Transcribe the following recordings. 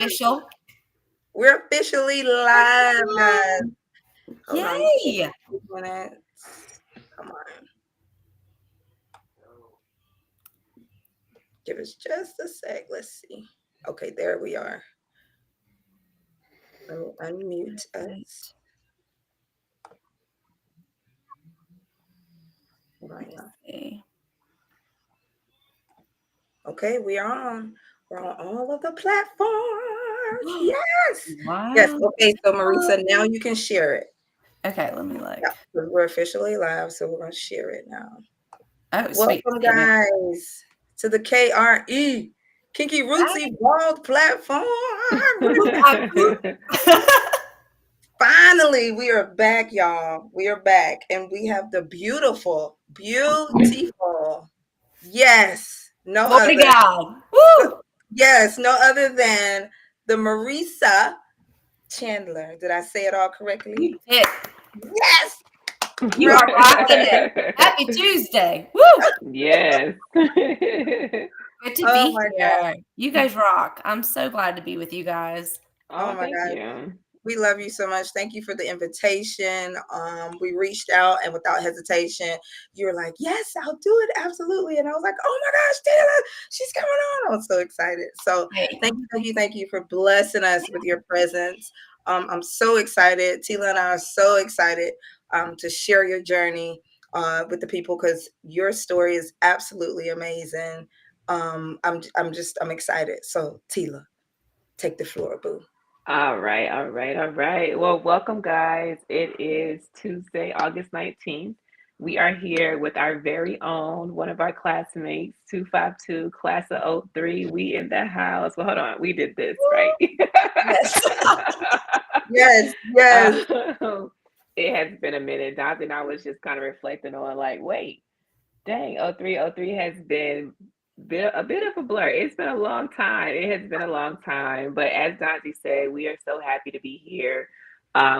official. We're officially live, guys. Hold on. Yay! 2 minutes. Come on. Give us just a sec. Let's see. Okay, there we are. Let me unmute us. Right now. Okay, we are on. We're on all of the platforms. Yes. Wow. Yes. Okay, so Marisa, now you can share it. Okay, let me look. Yeah, we're officially live, so we're going to share it now. Oh, sweet. Welcome, guys, to the K.R.E. Kinky Rootsy Bald platform. Finally, we are back, y'all. We are back, and we have the beautiful, yes, no Glory to other, God. Woo! yes, no other than the Marisa Chandler. Did I say it all correctly? You did. Yes. You are rocking it. Happy Tuesday. Woo! Yes. Good to Oh be my here. God. You guys rock. I'm so glad to be with you guys. Oh Oh, my thank God. you. We love you so much. Thank you for the invitation. We reached out and without hesitation, you were like, yes, I'll do it. Absolutely. And I was like, oh my gosh, Taylor, she's coming on. I was so excited. So thank you for blessing us with your presence. I'm so excited. Tila and I are so excited to share your journey with the people because your story is absolutely amazing. I'm excited. So Tila, take the floor, boo. All right. Well, welcome, guys. It is Tuesday, August 19th. We are here with our very own, one of our classmates, 252, class of '03. We in the house. Well, hold on. We did this, right? Yes. Yes. It has been a minute. Dante and I was just kind of reflecting on, like, wait, dang, '03 has been a bit of a blur. It's been a long time. It has been a long time. But as Dante said, we are so happy to be here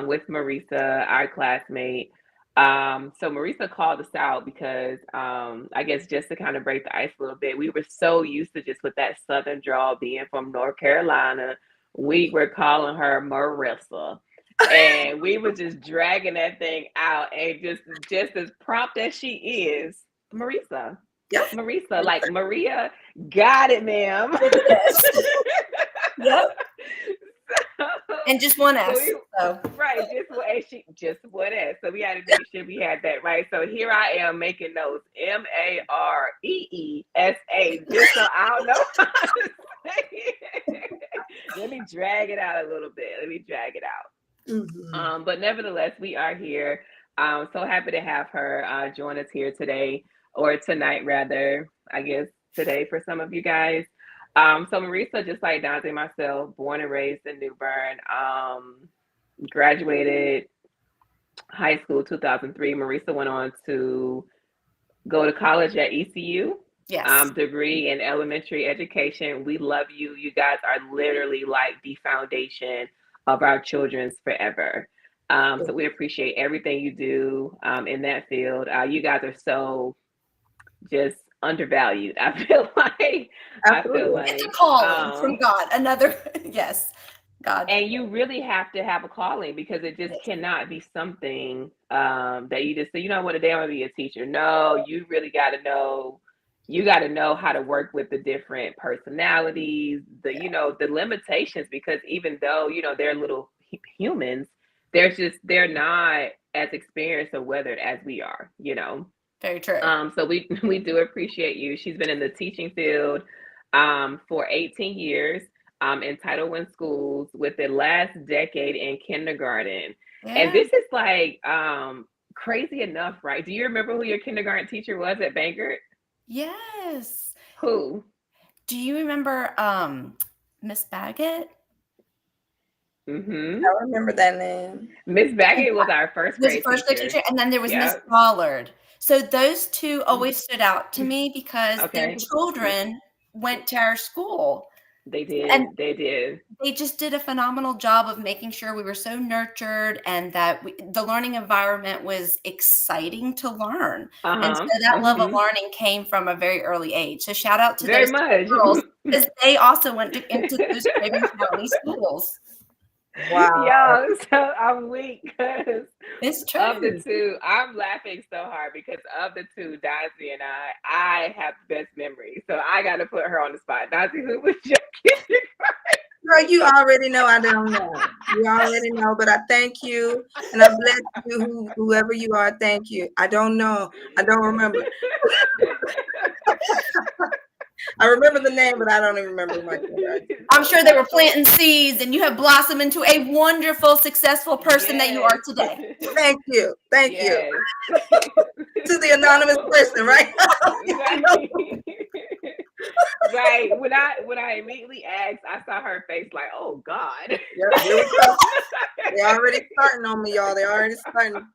with Marisa, our classmate. So Marisa called us out because I guess just to kind of break the ice a little bit, we were so used to just with that Southern drawl being from North Carolina, we were calling her Marissa. And we were just dragging that thing out, and just as prompt as she is, Marisa. Yep. Marisa, like Maria, got it, ma'am. Yep. And just one So S. right, just what S. So we had to make sure we had that right. So here I am making notes. Mareessa. Just so I don't know how to say it. Let me drag it out a little bit. Mm-hmm. But nevertheless, we are here. So happy to have her join us here today or tonight, rather. I guess today for some of you guys. So Marisa, just like Dante and myself, born and raised in New Bern, graduated high school 2003. Marisa went on to go to college at ECU. Yes. Degree in elementary education. We love you. You guys are literally like the foundation of our children's forever. So we appreciate everything you do in that field. You guys are so just undervalued. I feel like. It's a calling from God. Another, yes, God. And you really have to have a calling because it just cannot be something that you just say, you know what, today I'm gonna be a teacher. No, you really got to know. You got to know how to work with the different personalities, the limitations. Because even though they're little humans, they're not as experienced or weathered as we are. Very true. So we do appreciate you. She's been in the teaching field for 18 years in Title I schools, with the last decade in kindergarten. Yeah. And this is like crazy enough, right? Do you remember who your kindergarten teacher was at Bangor? Yes. Who? Do you remember Miss Baggett? Mm-hmm. I remember that name. Miss Baggett was our first grade teacher, and then there was Miss Pollard. So those two always stood out to me because their children went to our school. They And did. They did. they just did a phenomenal job of making sure we were so nurtured and that the learning environment was exciting to learn. And so Uh-huh. that love of Mm-hmm. learning came from a very early age. So shout out to Very those much. girls because they also went into those Craven County schools. Wow. Yeah, so I'm weak because It's of the true. two, I'm laughing so hard because of the two, Dazzy and I have the best memory. So I got to put her on the spot. Dazzy, who was your kid? Girl, you already know I don't know. You already know, but I thank you and I bless you, whoever you are. Thank you. I don't know. I don't remember. I remember the name, but I don't even remember my kindergarten. I'm sure they were planting seeds and you have blossomed into a wonderful, successful person that you are today. Thank you. Thank you. Yes. To the anonymous person, right? Right. Right. When I immediately asked, I saw her face like, oh God. Yeah, here we go. They already starting on me, y'all. They already starting.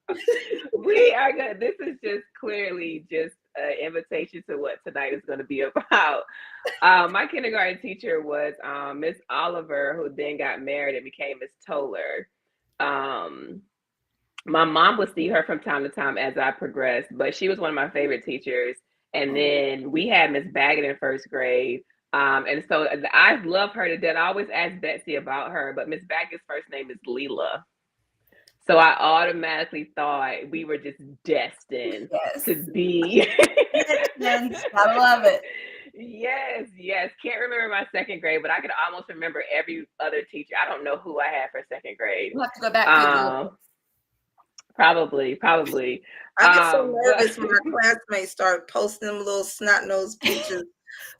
We are good. This is just clearly just an invitation to what tonight is going to be about. My kindergarten teacher was Miss Oliver, who then got married and became Miss Toller. Um, my mom would see her from time to time as I progressed, but she was one of my favorite teachers. And then we had Miss Baggett in first grade. And so I love her to death. I always ask Betsy about her, but Miss Baggett's first name is Leela. So I automatically thought we were just destined Yes. to be. I love it. Yes, yes. Can't remember my second grade, but I could almost remember every other teacher. I don't know who I had for second grade. We'll have to go back through the list. Probably. I get so But nervous when our classmates start posting them little snot-nosed pictures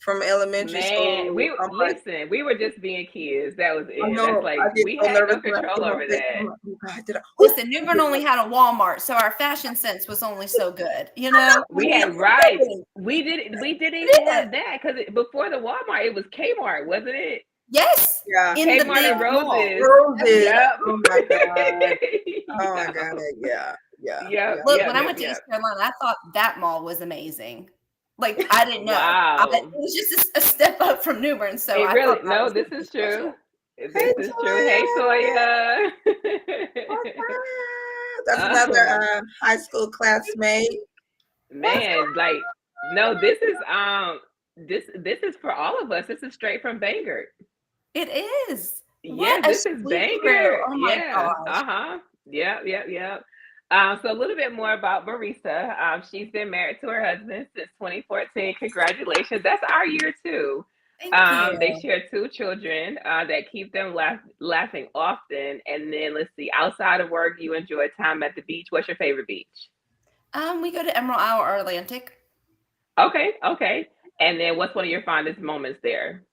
from elementary man, school. I'm like, listen, we were just being kids. That was I it. That's know. like I get we so had nervous no when I see control my over face. that. I'm like, oh God, did I? Listen, New Bern only had a Walmart, so our fashion sense was only so good, you know? We had right. We didn't even have that because before the Walmart, it was Kmart, wasn't it? Yes. Yeah. In the Kmart big and mall. Roses. Roses. Yep. Oh my God. Oh my Yep. God. Yeah. Yep. Look, Yep. when I went to East Carolina, I thought that mall was amazing. Like, I didn't know. It Wow. was just a step up from New Bern, so It I thought really that no, was this really is special. true. This Hey, is true. Hey Toya. That's another high school classmate. Man, like no, this is for all of us. This is straight from Bangor. It is. Yes, What a this is sweet crew. Bangor. Oh my Yeah. gosh. Uh-huh. Yep. So a little bit more about Marisa. She's been married to her husband since 2014. Congratulations. That's our year too. Thank They you. share two children that keep them laughing often. And then let's see, outside of work, you enjoy time at the beach. What's your favorite beach? We go to Emerald Isle or Atlantic. Okay. And then what's one of your fondest moments there?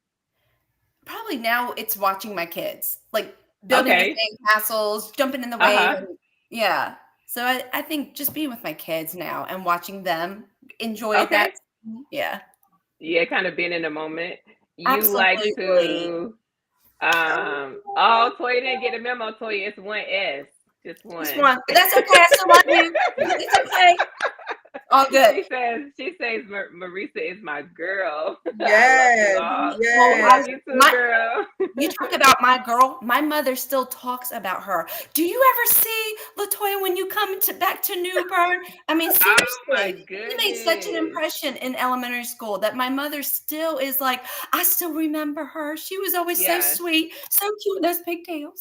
Probably now it's watching my kids, like building the Okay. sand castles, jumping in the wave, Uh-huh. and yeah. So I think just being with my kids now and watching them enjoy that. Okay. Yeah, Yeah, kind of being in the moment. You like absolutely. to oh Toya didn't get a memo, Toya. It's one S. Just Just one. one, but that's okay. I still love you. It's okay. All good. She says Marisa is my girl. I love you Yes. all. Yes. Love you too, girl. You talk about my girl. My mother still talks about her. Do you ever see Latoya when you come back to New Bern? I mean, Oh my seriously, you made such an goodness. impression in elementary school that my mother still is like, I still remember her. She was always so Yeah. sweet, so cute in those pigtails.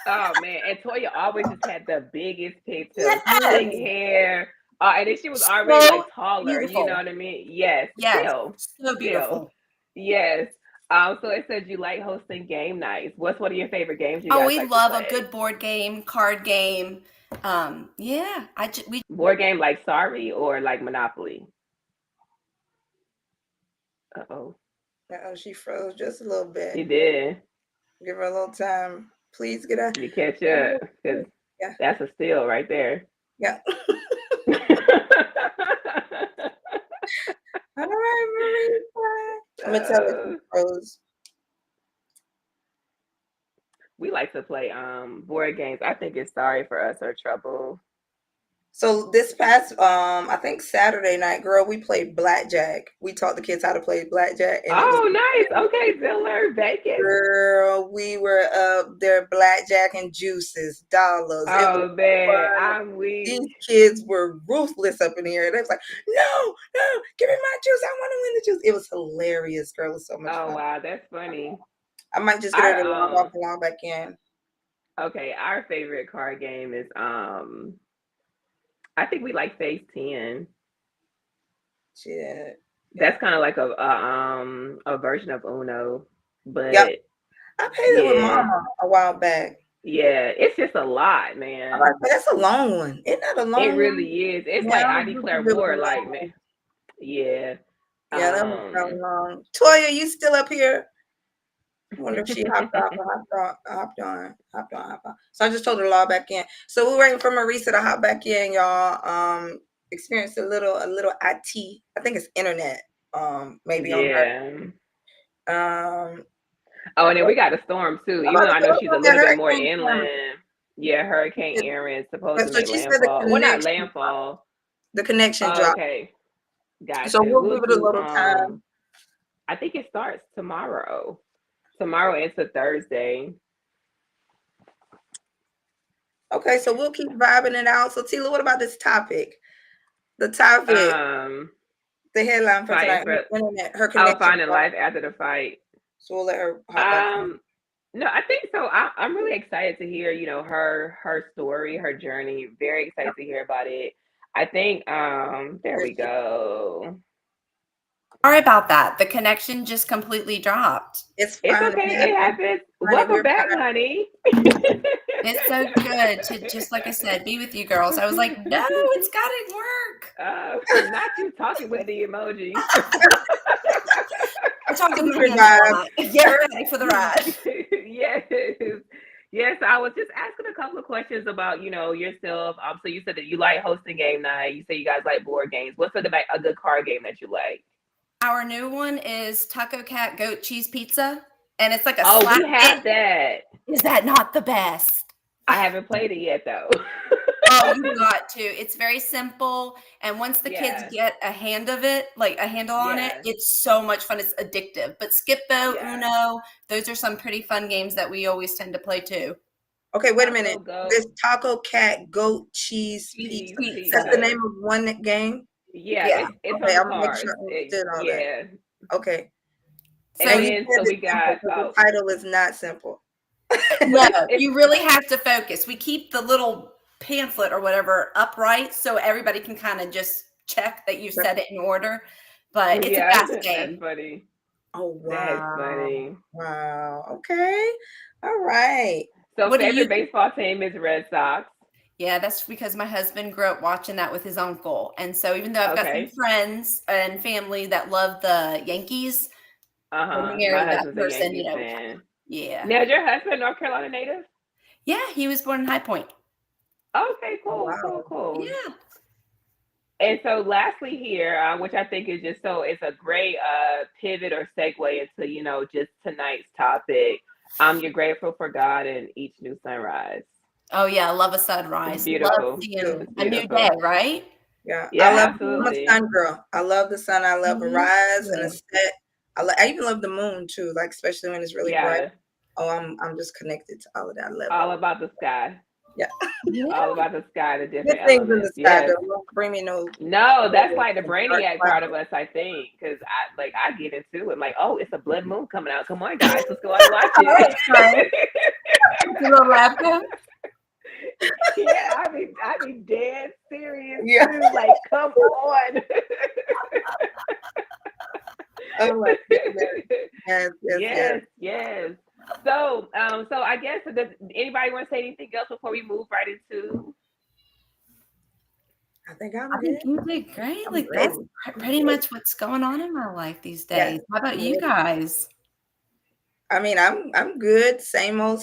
Oh man. And Toya always just had the biggest pigtails, Yes, thick hair. And then she was already so like taller, you know beautiful. what I mean? Yes, Yes, so still. beautiful. Yes. So it says you like hosting game nights. What's one of your favorite games you Oh, guys we like to love a play? good board game, card game. Yeah, we Board game like Sorry or like Monopoly? Uh-oh. She froze just a little bit. She did. Give her a little time. Please get You catch up because Yeah. that's a steal right there. Yeah. All right, Marisa. I'm gonna tell her she froze. We like to play board games. I think it's Sorry for Us or Trouble. So this past I think Saturday night, girl, we played blackjack. We taught the kids how to play blackjack, and it was Oh, nice. Okay, Ziller, Vegas. girl, we were up there blackjack and juices, dollars. It was Oh man, fun. I'm These weak. kids were ruthless up in here. They was like, no, no, give me my juice. I want to win the juice. It was hilarious, girl. It was so much Oh fun. wow, that's funny. I might just get her Our to log off and log back in. okay, our favorite card game is I think we like Phase 10. Shit. That's Yeah. kind of like a version of Uno, Yep. but I played it with yeah, mama a while back. yeah, it's just a lot, I'm like, man. but that's a long one. Isn't that a It long one? really is. It's Yeah, like I I was used to declare be able to war, like man. long. Yeah. Yeah, that was so Um long. Toya, you still up here? I wonder if she hopped off or hopped on. So I just told her to log back in. So we're waiting for Marisa to hop back in, y'all. Experienced a little IT. I think it's internet. Maybe on yeah. her. Oh, and then we got a storm too. I'm Even about though to I say, know what's she's a on that little bit more hurricane camera? inland. Yeah, Hurricane Aaron is supposed But to so make she said the landfall. Well, not connection, landfall. the connection Oh, dropped. okay. So Gotcha. we'll We'll give it a do little time. I think it starts tomorrow. Tomorrow into Thursday. Okay, so we'll keep vibing it out. So Tila, what about this topic? The topic, Um the headline for Fighting tonight, for her internet, her connection finding dropped. life after the fight. So we'll let her hop back in. Um no, I think so. I'm really excited to hear, her story, her journey. Very excited to hear about it. I think there There we she is. go. Sorry about that. The connection just completely dropped. It's It's fine. okay. It It happens. happens. Honey, Welcome we're back, fine. honey. It's so good to just like I said, be with you girls. I was like, no, it's gotta work. Not you talking with the emoji. I talked with my Super hands a vibe. lot. Get ready for the ride. Yes. Yes, I was just asking a couple of questions about, yourself. So you said that you like hosting game night. You say you guys like board games. What's a good card game that you like? Our new one is Taco Cat Goat Cheese Pizza, and it's like a Oh, slap we game. have that. Is that not the best? I haven't played it yet though. Oh, you got to. It's very simple, and once the kids Yeah. get a hand of it, like a handle on it, Yeah. it's so much fun. It's addictive. But Skip-Bo, Yeah. Uno, those are some pretty fun games that we always tend to play too. Okay, wait a minute. Taco Go This Taco Cat Goat Cheese Pizza. cheese Pizza. That's the pizza. name of one game? Yeah, Yeah. it's on Okay, the I'm gonna make sure cards. I understood all that. Yeah. Okay. And So And you then said so we it's simple got because the title is not simple. no, it's you really have to focus. We keep the little pamphlet or whatever upright so everybody can kind of just check that you said it in order. But it's a yeah, fast that's game. funny. Oh That's wow. funny. Wow. Okay. All right. So What do you favorite baseball team is Red Sox. Yeah, that's because my husband grew up watching that with his uncle. And so even though I've got some Okay. friends and family that love the Yankees, when we My married that husband's a person, Yankees fan. yeah. Now is your husband North Carolina native? Yeah, he was born in High Point. Okay, Oh cool, cool, wow. cool. Yeah. And so lastly here, which I think is just so it's a great pivot or segue into, just tonight's topic. You're grateful for God and each new sunrise. Oh yeah, I love a It's sunrise. Love beautiful. seeing Too. It's a new day, beautiful. right? Yeah. Yeah, I'm a absolutely. sun girl. I love the sun. I love a Me rise and a too. set. I even love the moon too, like especially when it's really bright. Yeah. Oh, I'm just connected to all of that. I love All all of about the sky. yeah. Yeah. All about the sky, the Good different things in the elements. sky Yes. though. Don't bring me no No, that's like the dark brainiac part of clouds. us, I think, because I get into it. Like, oh, it's a blood moon coming out. Come on, guys, let's go out and watch Oh, it. that's right. With your little lab coat. Yeah, I be dead serious Yeah. too. Like, come on. Oh my goodness. Yes, yes, yes. Yes, yes. So I guess does anybody want to say anything else before we move right into? I think I I'm think good. you did great. I'm Like that's ready. I'm pretty ready. much what's going on in my life these Yeah, days. How about I'm you ready. guys? I mean, I'm good. Same old,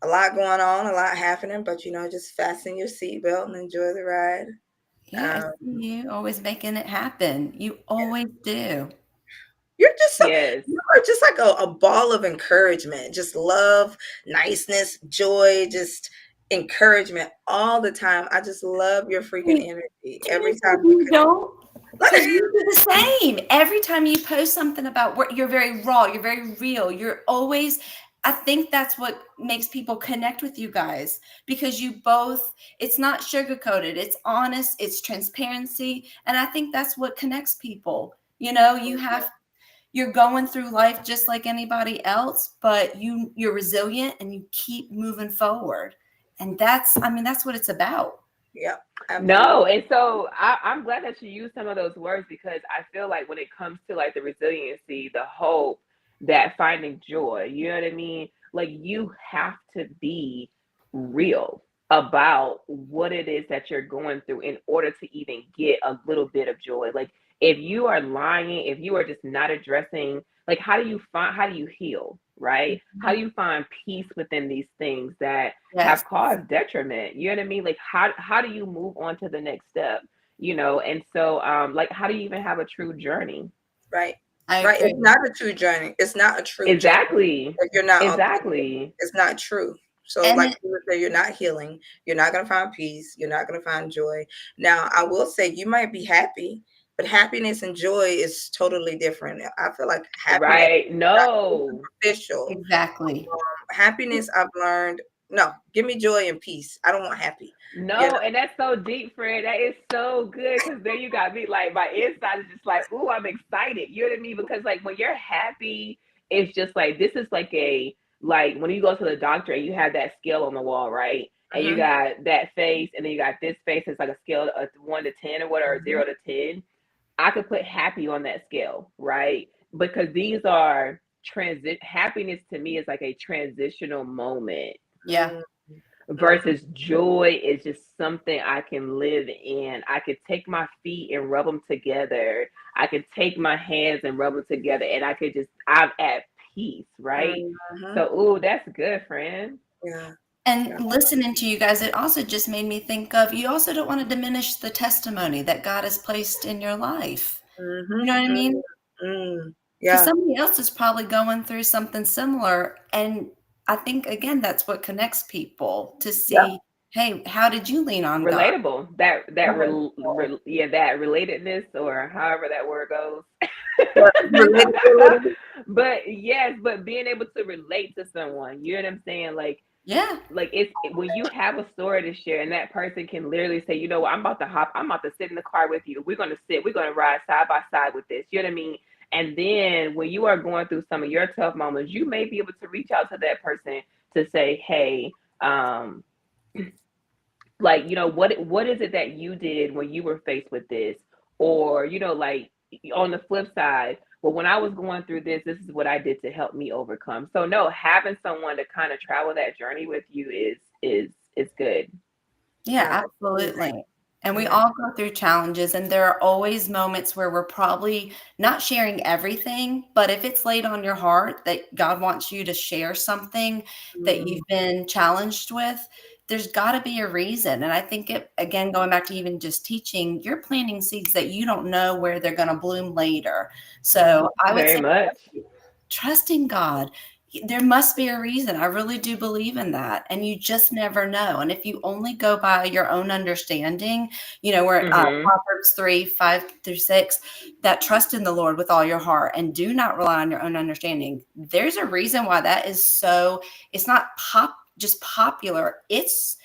a lot going on, a lot happening, but just fasten your seatbelt and enjoy the ride. Yeah, I Um, see you always making it happen. You always do. you're just so Yes. you are just like a ball of encouragement, just love, niceness, joy, just encouragement all the time. I just love your freaking You energy you every said time we you don't? connect. Because you do the same. Every time you post something about work, you're very raw, you're very real. You're always I think that's what makes people connect with you guys because you both it's not sugar coated, it's honest, it's transparency, and I think that's what connects people. You're going through life just like anybody else, but you're resilient and you keep moving forward. And that's what it's about. Yep, absolutely. No, and so I'm glad that you used some of those words because I feel like when it comes to like the resiliency, the hope, that finding joy, you know what I mean? Like you have to be real about what it is that you're going through in order to even get a little bit of joy. Like if you are lying, if you are just not addressing, like how do you heal, right? How do Mhm. you find peace within these things that have Yes. caused detriment? You know what I mean? Like how do you move on to the next step? And so like how do you even have a true journey? Right. I Right. It's agree. not a true journey. It's not a true journey Exactly. if you're not authentic. Exactly. It's not true. So, And like it you would say, you're not healing. You're not going to find peace. You're not going to find joy. Now, I will say you might be happy, but happiness and joy is totally different. I feel like happiness Right. is not so No. superficial. exactly. Happiness, I've learned, no, give me joy and peace. I don't want happy. You No, and that's so deep, friend. That is so good because there you got me. Like my inside is just like, ooh, I'm excited. You know what I mean? Because like when you're happy, it's just like this is like when you go to the doctor and you have that scale on the wall, right? And you know? got that face, and then you got this face. It's like a scale of 1 to 10 or whatever, Hmm. 0 to 10. I could put happy on that scale, right? Because these are transit. Happiness to me is like a transitional moment Yeah. Hmm. versus joy is just something I can live in. I could take my feet and rub them together. I could take my hands and rub them together, and I'm at peace, right? Hmm. So, ooh, that's good, friend. Yeah. And Yeah. listening to you guys, it also just made me think of you also don't want to diminish the testimony that God has placed in your life. You Hmm. know what I mean? Because Yeah. somebody else is probably going through something similar. And I think, again, that's what connects people to Yeah. see, hey, how did you lean on God? Relatable. Yeah, that relatedness or however that word goes. Yeah. Relatability. But yes, but being able to relate to someone, you know what I'm saying? Yeah. Like when you have a story to share and that person can literally say, you know what, I'm about to sit in the car with you, we're gonna ride side by side with this, you know what I mean? And then when you are going through some of your tough moments, you may be able to reach out to that person to say, hey, like, what is it that you did when you were faced with this? Or like, on the flip side, well, when I was going through this is what I did to help me overcome. So no, having someone to kind of travel that journey with you is good. Yeah, Yeah. Amazing. absolutely. And we Amazing. all go through challenges, and there are always moments where we're probably not sharing everything, but if it's laid on your heart that God wants you to share something that Mm, you've been challenged with, there's got to be a reason. And I think again, going back to even just teaching, you're planting seeds that you don't know where they're going to bloom later. mhm. So I would Very say much. trusting God. There must be a reason. I really do believe in that. And you just never know. And if you only go by your own understanding, where Mm-hmm. Proverbs 3:5-6, that trust in the Lord with all your heart and do not rely on your own understanding. There's a reason why that is so, it's not just popular. It's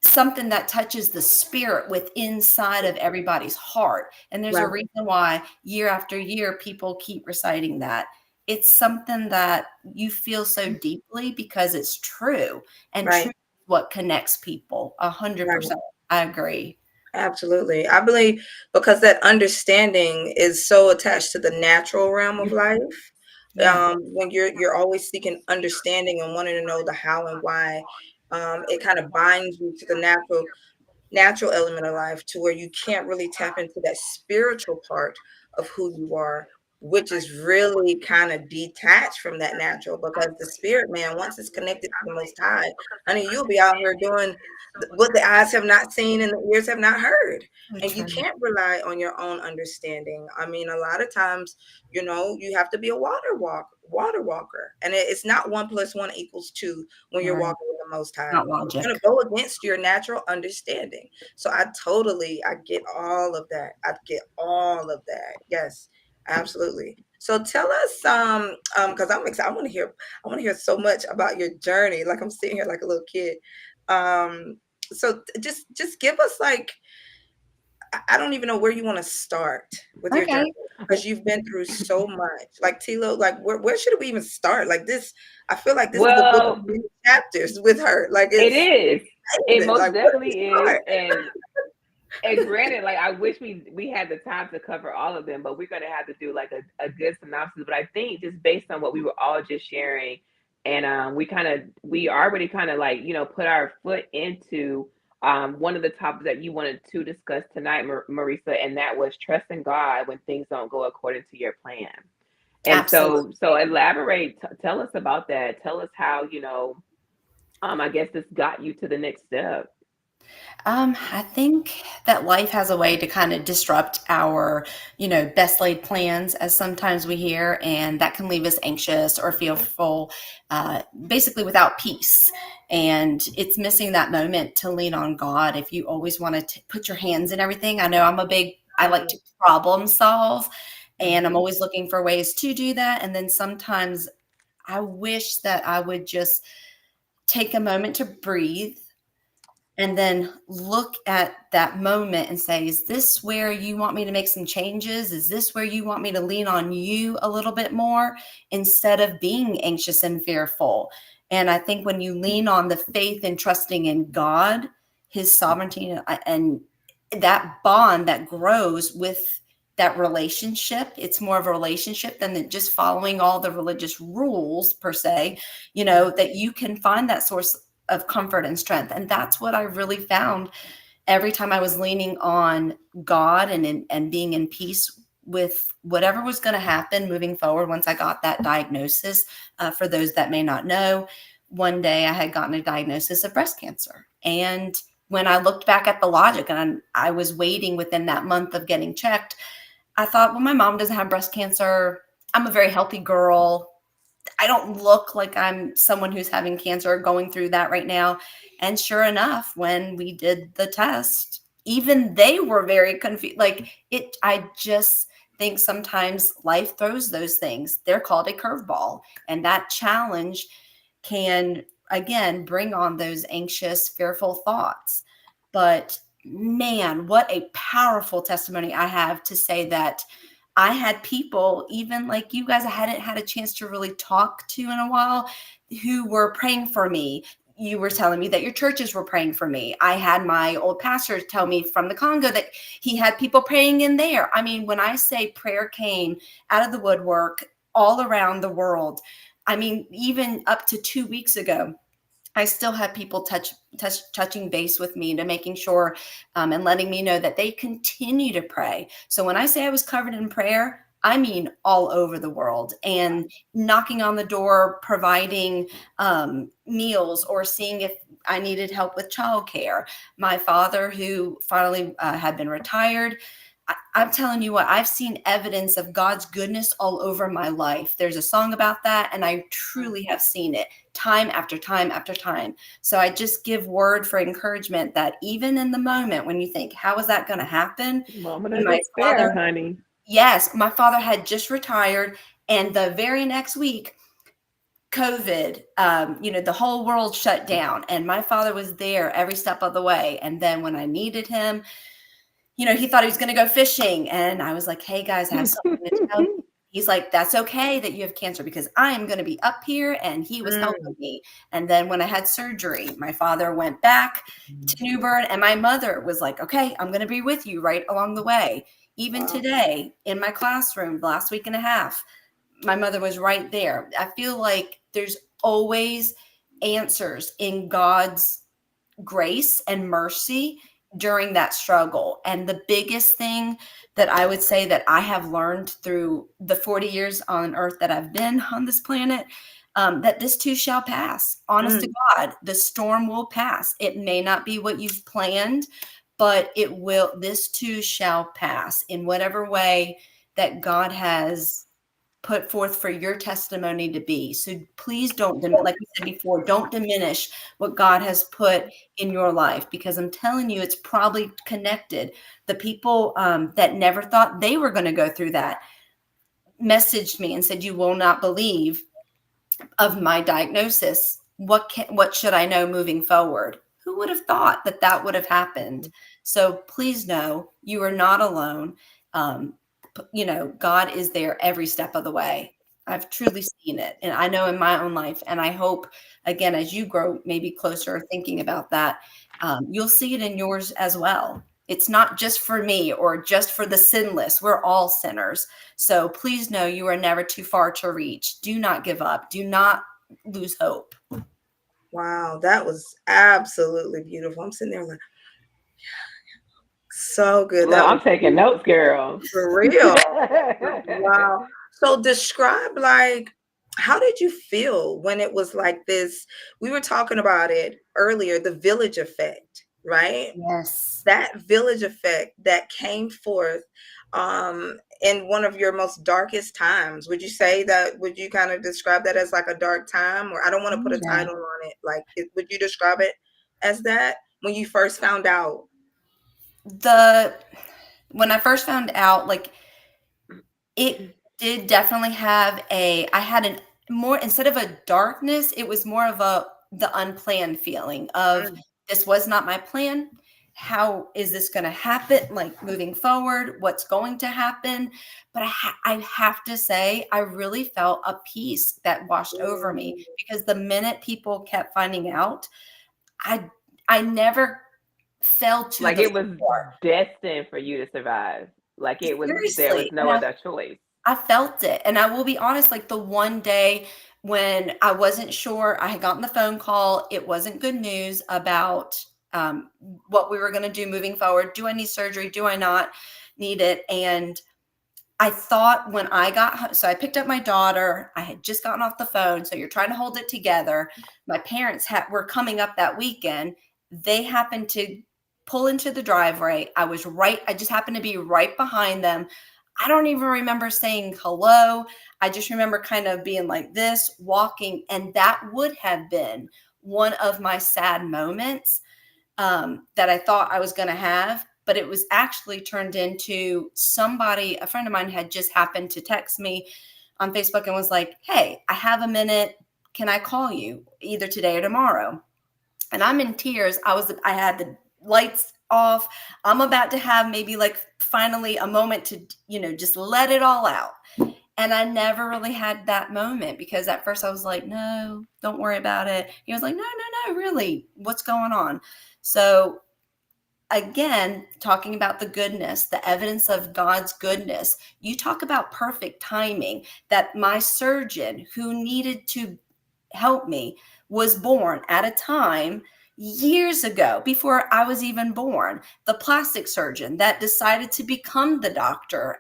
something that touches the spirit with inside of everybody's heart. And there's a Right. reason why year after year people keep reciting that. It's something that you feel so deeply because it's true. And Right. truth is what connects people. Right. 100%. I agree. Absolutely. I believe because that understanding is so attached to the natural realm of life. Yeah. When you're always seeking understanding and wanting to know the how and why, it kind of binds you to the natural element of life to where you can't really tap into that spiritual part of who you are, which is really kind of detached from that natural because the spirit man, once it's connected to the most high, honey, you'll be out here doing what the eyes have not seen and the ears have not heard. So And you true. can't rely on your own understanding. I mean, a lot of times, you have to be a water walker. And it's not 1 + 1 = 2 when you're Right. walking with the Most High. Not It's going logic. to go against your natural understanding. So I get all of that. I get all of that. Yes, absolutely. So tell us, because I'm excited. I want to hear so much about your journey. Like I'm sitting here like a little kid. Um, so just give us like, I don't even know where you want to start with your journey Okay. because you've been through so much. Like Tilo, like where should we even start? Like this, I feel like this is the book of Well, many chapters with her. Like it it's is. It amazing. most Like where do we definitely is. start? And granted, like I wish we had the time to cover all of them, but we're gonna have to do like a good synopsis. But I think just based on what we were all just sharing, and we already kind of like put our foot into one of the topics that you wanted to discuss tonight, Marisa, and that was trusting God when things don't go according to your plan. And Absolutely. so elaborate, tell us about that. Tell us how I guess this got you to the next step. I think that life has a way to kind of disrupt our, best laid plans, as sometimes we hear, and that can leave us anxious or fearful, basically without peace. And it's missing that moment to lean on God. If you always want to put your hands in everything, I know I like to problem solve, and I'm Mhm. always looking for ways to do that. And then sometimes I wish that I would just take a moment to breathe and then look at that moment and say, is this where you want me to make some changes? Is this where you want me to lean on you a little bit more instead of being anxious and fearful? And I think when you lean on the faith and trusting in God, his sovereignty, and that bond that grows with that relationship, it's more of a relationship than just following all the religious rules per se, that you can find that source of comfort and strength. And that's what I really found every time I was leaning on God and being in peace with whatever was going to happen moving forward. Once I got that diagnosis, for those that may not know, one day I had gotten a diagnosis of breast cancer. And when I looked back at the logic and I was waiting within that month of getting checked, I thought, well, my mom doesn't have breast cancer. I'm a very healthy girl. I don't look like I'm someone who's having cancer or going through that right now. And sure enough, when we did the test, even they were very confused. Like I just think sometimes life throws those things. They're called a curveball. And that challenge can, again, bring on those anxious, fearful thoughts. But man, what a powerful testimony I have to say that I had people, even like you guys, I hadn't had a chance to really talk to in a while, who were praying for me. You were telling me that your churches were praying for me. I had my old pastor tell me from the Congo that he had people praying in there. I mean, when I say prayer came out of the woodwork all around the world, I mean, even up to 2 weeks ago, I still have people touching base with me to making sure, and letting me know that they continue to pray. So when I say I was covered in prayer, I mean all over the world, and knocking on the door, providing meals, or seeing if I needed help with childcare. My father, who finally had been retired, I'm telling you what, I've seen evidence of God's goodness all over my life. There's a song about that, and I truly have seen it time after time after time. So I just give word for encouragement that even in the moment when you think, how is that going to happen? Moment And of my father, despair, honey. yes, my father had just retired. And the very next week, COVID, the whole world shut down. And my father was there every step of the way. And then when I needed him, he thought he was going to go fishing. And I was like, hey guys, I have something to tell you. He's like, that's okay that you have cancer because I am going to be up here. And he was helping Mm. me. And then when I had surgery, my father went back to New Bern, and my mother was like, okay, I'm going to be with you right along the way. Even Wow. today in my classroom, the last week and a half, my mother was right there. I feel like there's always answers in God's grace and mercy during that struggle. And the biggest thing that I would say that I have learned through the 40 years on earth that I've been on this planet, that this too shall pass. Honest to Mm. God, the storm will pass. It may not be what you've planned, but this too shall pass in whatever way that God has put forth for your testimony to be. So please don't, like we said before, don't diminish what God has put in your life, because I'm telling you, it's probably connected. The people that never thought they were going to go through that messaged me and said, "You will not believe of my diagnosis. What should I know moving forward?" Who would have thought that that would have happened? So please know you are not alone. Um, God is there every step of the way. I've truly seen it, and I know in my own life. And I hope, again, as you grow maybe closer thinking about that, you'll see it in yours as well. It's not just for me or just for the sinless. We're all sinners. So please know you are never too far to reach. Do not give up. Do not lose hope. Wow, that was absolutely beautiful. I'm sitting there like, so good. Well, That I'm was taking notes, girl. for real. Wow. So describe, like, how did you feel when it was like this? We were talking about it earlier, the village effect, right? Yes. That village effect that came forth in one of your most darkest times. Would you say that, would you kind of describe that as like a dark time? Or I don't want to Oh, put a yeah. title on it. Like, would you describe it as that when you first found out? When I first found out, like, it did definitely have I had an more, instead of a darkness, it was more of the unplanned feeling of, Mm, this was not my plan. How is this going to happen? Like, moving forward, what's going to happen? But I have to say, I really felt a peace that washed over me, mm, because the minute people kept finding out, I I never fell to Like the it was floor. destined for you to survive. Like it was, there was Seriously. no other choice. I felt it. And I will be honest, like, the one day when I wasn't sure, I had gotten the phone call. It wasn't good news about what we were going to do moving forward. Do I need surgery? Do I not need it? And I thought when I got home, so I picked up my daughter. I had just gotten off the phone. So you're trying to hold it together. My parents were coming up that weekend. They happened to pull into the driveway. I just happened to be right behind them. I don't even remember saying hello. I just remember kind of being like this, walking. And that would have been one of my sad moments that I thought I was going to have, but it was actually turned into a friend of mine had just happened to text me on Facebook and was like, "Hey, I have a minute. Can I call you either today or tomorrow?" And I'm in tears. I had the lights off. I'm about to have maybe like finally a moment to, just let it all out. And I never really had that moment, because at first I was like, "No, don't worry about it." He was like, "No, no, no, really. What's going on?" So again, talking about the goodness, the evidence of God's goodness, you talk about perfect timing, that my surgeon who needed to help me was born at a time years ago before I was even born. The plastic surgeon that decided to become the doctor,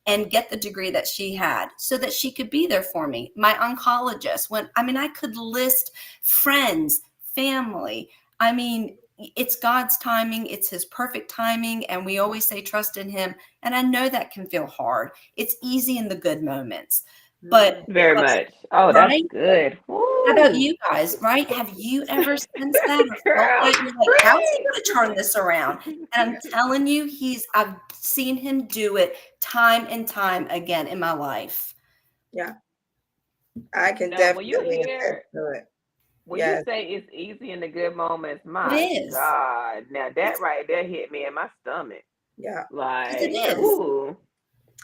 and get the degree that she had so that she could be there for me. My oncologist, I could list friends, family. I mean, it's God's timing, it's his perfect timing. And we always say, trust in him. And I know that can feel hard. It's easy in the good moments, but Very trust, much. Oh, that's right? good. How about Woo. you guys, right? Have you ever sensed that or felt Girl, that? You're like, how's he going to turn this around? And I'm telling you, I've seen him do it time and time again in my life. yeah, I can no, when you definitely attest hear, to it. when you Yes, say it's easy in the good moments, It my is. God, now that It's, right there hit me in my stomach. yeah. because it Like, is. ooh,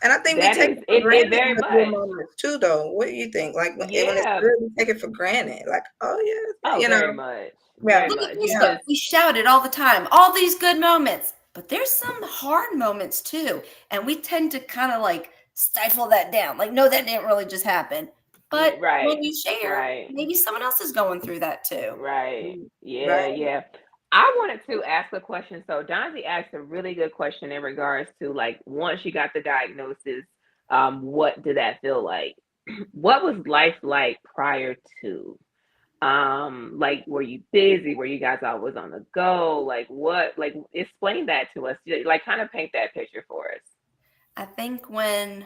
And I think we that take is it for it. It granted in very the good much. moments too, though. What do you think? Like when it's Yeah. good, we take it for granted. Like, oh yeah, Oh, very much. yeah, Very Look at much. You Facebook. just We shout it all the time, all these good moments. But there's some hard moments too. And we tend to kind of like stifle that down. Like, no, that didn't really just happen. But when right, you share, right. maybe someone else is going through that too. Right. mm, Yeah, right. yeah. I wanted to ask a question. So Donzi asked a really good question in regards to like once you got the diagnosis, what did that feel like? What was life like prior to? Like were you busy? Were you guys always on the go? Like what, like explain that to us. Like kind of paint that picture for us. I think when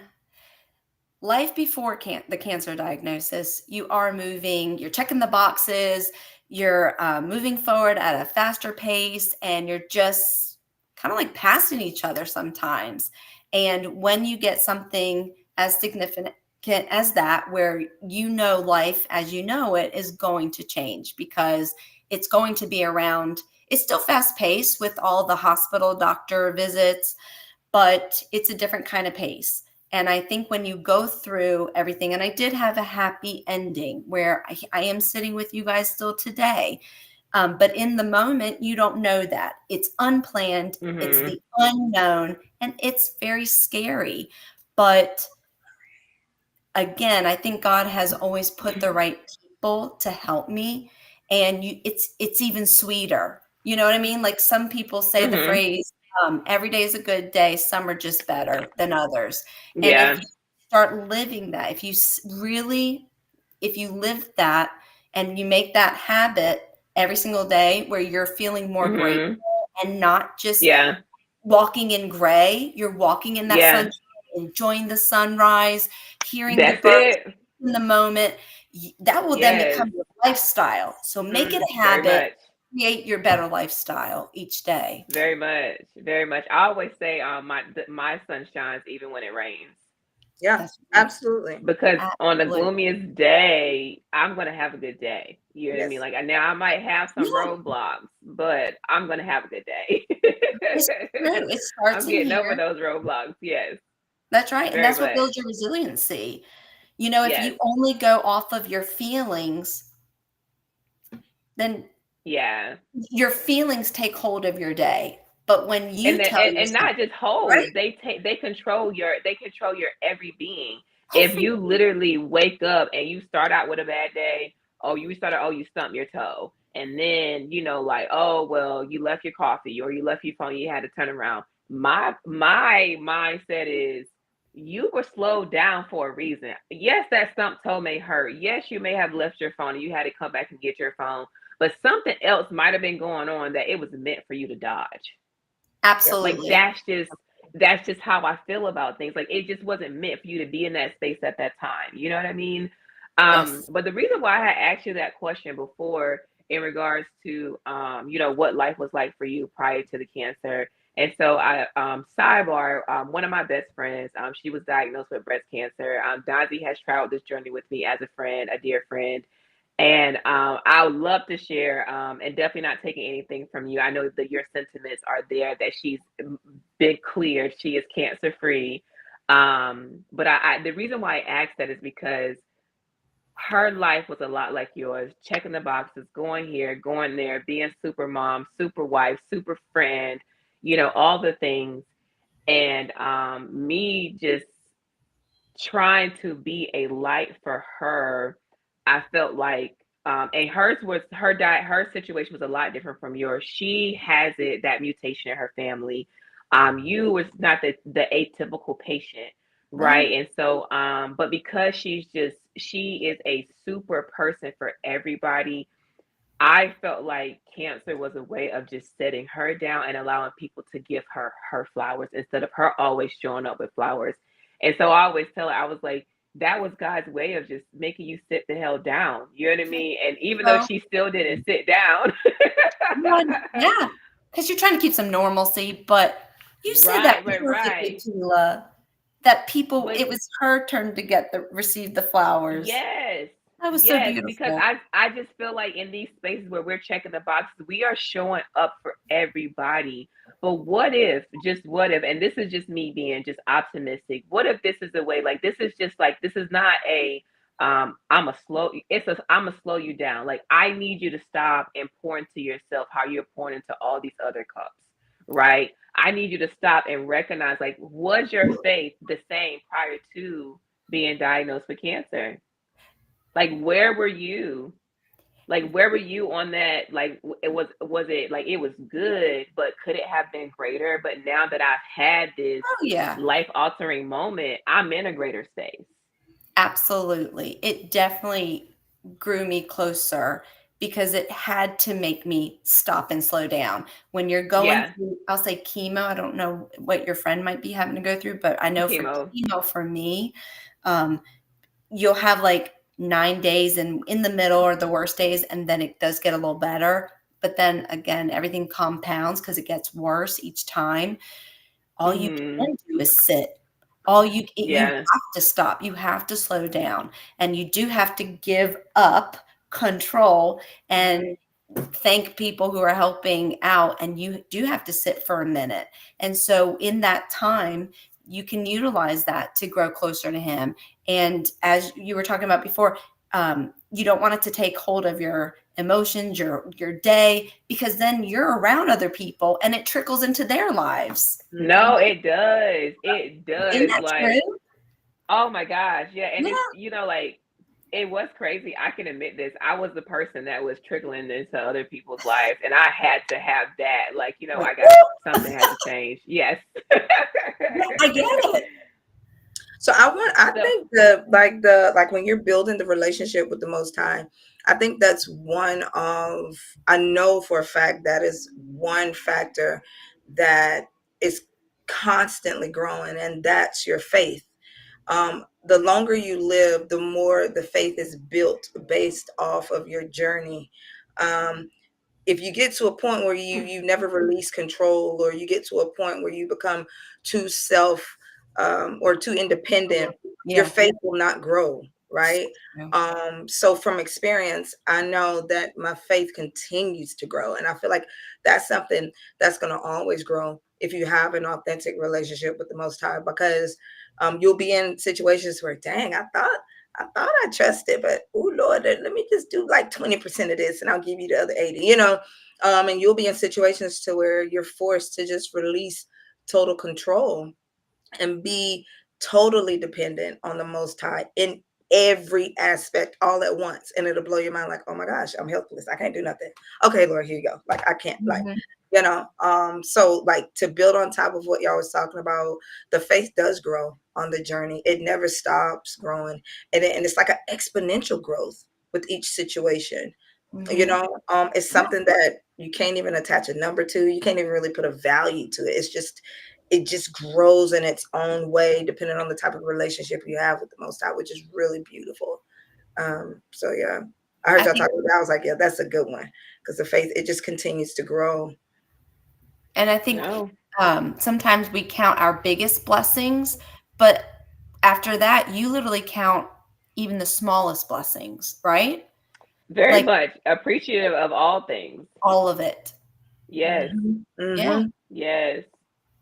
life before the cancer diagnosis, you are moving, you're checking the boxes, you're moving forward at a faster pace, and you're just kind of like passing each other sometimes. And when you get something as significant as that, where you know life as you know it is going to change because it's going to be around, it's still fast paced with all the hospital doctor visits, but it's a different kind of pace. And I think when you go through everything, and I did have a happy ending where I am sitting with you guys still today. But in the moment, you don't know that. It's unplanned, it's Mm-hmm. the unknown, and it's very scary. But again, I think God has always put the right people to help me. And it's even sweeter. You know what I mean? Like some people say the Mm-hmm. phrase, every day is a good day, some are just better than others. And if Yeah. you start living that, if you really, if you live that and you make that habit every single day where you're feeling more grateful Mm-hmm. and not just Yeah. walking in gray, you're walking in that Yeah. sunshine, enjoying the sunrise, hearing the That's birds it. in the moment. That will then Yes. become your lifestyle. So make it a Very habit, much. create your better lifestyle each day. Very much. Very much. I always say my sun shines even when it rains. Yeah, That's right. absolutely. Because on the Absolutely. gloomiest day, I'm gonna have a good day. You know what I mean? Yes. Like now I might have some Yeah, roadblocks, but I'm gonna have a good day. it's true. It starts I'm in getting over here. those roadblocks. Yes, That's right. And very that's what much. builds your resiliency. You know, if Yes, you only go off of your feelings, then yeah. your feelings take hold of your day. But when you and tell and yourself, not just right? hold, they control your every being. If Every you literally wake up and you start out with a bad day, you stumped your toe, and then like, oh well, you left your coffee or you left your phone, you had to turn around. My mindset is, you were slowed down for a reason. Yes, that stump toe may hurt. Yes, you may have left your phone and you had to come back and get your phone, but something else might have been going on that it was meant for you to dodge. Yep. Like absolutely. that's just how I feel about things. Like it just wasn't meant for you to be in that space at that time. You know what I mean? Yes. But the reason why I asked you that question before in regards to what life was like for you prior to the cancer. And so I sidebar, one of my best friends, she was diagnosed with breast cancer. Dazi has traveled this journey with me as a friend, a dear friend. And I would love to share, and definitely not taking anything from you. I know that your sentiments are there, that she's been cleared, she is cancer free. But the reason why I asked that is because her life was a lot like yours, checking the boxes, going here, going there, being super mom, super wife, super friend, all the things. And me just trying to be a light for her. I felt like, and hers was her diet. Her situation was a lot different from yours. She has that mutation in her family. You was not the atypical patient, right? No. And so, but because she is a super person for everybody. I felt like cancer was a way of just setting her down and allowing people to give her flowers instead of her always showing up with flowers. And so I always tell her, I was like, that was God's way of just making you sit the hell down. You know what I mean? And even though So, she still didn't sit down, one, yeah, because you're trying to keep some normalcy, but you said that right, right, perfectly, right. Tila. That people, But it was her turn to get the receive the flowers. yes. That was so Yes, because beautiful. I just feel like in these spaces where we're checking the boxes, we are showing up for everybody. But what if, just what if, and this is just me being just optimistic. What if this is a way, like this is just like, this is not a I'm a slow you down. Like I need you to stop and pour into yourself how you're pouring into all these other cups, right? I need you to stop and recognize, like, was your faith the same prior to being diagnosed with cancer? Like, where were you? Like, where were you on that? Like, was it like it was good, but could it have been greater? But now that I've had this Oh, yeah. life altering moment, I'm in a greater space. Absolutely. It definitely grew me closer because it had to make me stop and slow down. When you're going Yeah, through, I'll say chemo, I don't know what your friend might be having to go through, but I know for chemo. chemo for me, you'll have like 9 days and in the middle or the worst days, and then it does get a little better. But then again, everything compounds because it gets worse each time. All you Mm-hmm. can do is sit. You Yeah. have to stop. You have to slow down, and you do have to give up control and thank people who are helping out, and you do have to sit for a minute. And so in that time, you can utilize that to grow closer to him. And as you were talking about before, you don't want it to take hold of your emotions, your day, because then you're around other people and it trickles into their lives. No, it does. It Isn't does. that Like, true? oh my gosh. Yeah. And it's, Yeah. like, it was crazy. I can admit this. I was the person that was trickling into other people's lives, and I had to have that. Like, Like, I got something had to change. Yes. yeah, I get it. So I So, think like when you're building the relationship with the Most High, I think that's one of, I know for a fact that is one factor that is constantly growing, and that's your faith. The longer you live, the more the faith is built based off of your journey. Um, if you get to a point where you never release control, or you get to a point where you become too self or too independent, your Yeah. faith will not grow, right? Yeah. So from experience, I know that my faith continues to grow, and I feel like that's something that's going to always grow if you have an authentic relationship with the Most High, because you'll be in situations where, dang, I thought I trusted, but oh Lord, let me just do like 20% of this and I'll give you the other 80, and you'll be in situations to where you're forced to just release total control and be totally dependent on the Most High in every aspect all at once. And it'll blow your mind like, oh my gosh, I'm helpless. I can't do nothing. Okay, Lord, here you go. Like, I can't, like, Mhm. so like to build on top of what y'all was talking about, the faith does grow on the journey. It never stops growing. And it's like an exponential growth with each situation. Mhm. It's something that you can't even attach a number to. You can't even really put a value to it. It just grows in its own way, depending on the type of relationship you have with the Most High, which is really beautiful. So yeah, I heard I y'all think, talking about that. I was like, yeah, that's a good one, because the faith, it just continues to grow. and I think no, sometimes we count our biggest blessings, but after that, you literally count even the smallest blessings, right? very Like much appreciative of all things. all of it. Yes. Hmm. Yeah. Hmm. Yes.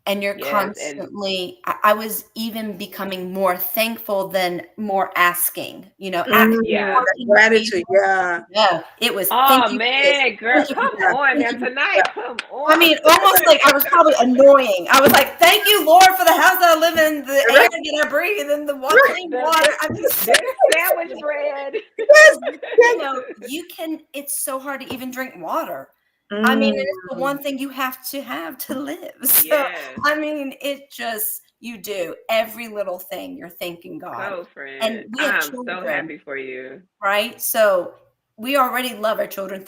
And you're Yes. And constantly, I was even becoming more thankful than more asking, yeah. That working with gratitude, people. yeah. No, it was thank Oh you for this. man, girl, Thank you for come that. on Thank now you for tonight. that. Come I on. mean, almost like I was probably annoying. I was like, "Thank you, Lord, for the house that I live in, the air Right, that I breathe, and the right. clean the water." this I mean, this sandwich bread. Yes, yes. you can. It's so hard to even drink water. I mean, and it's the Mm. one thing you have to live. So, Yes. I mean, it just you do every little thing. You're thanking God, Go, and friend. we have I'm so children, happy for you. right? So we already love our children,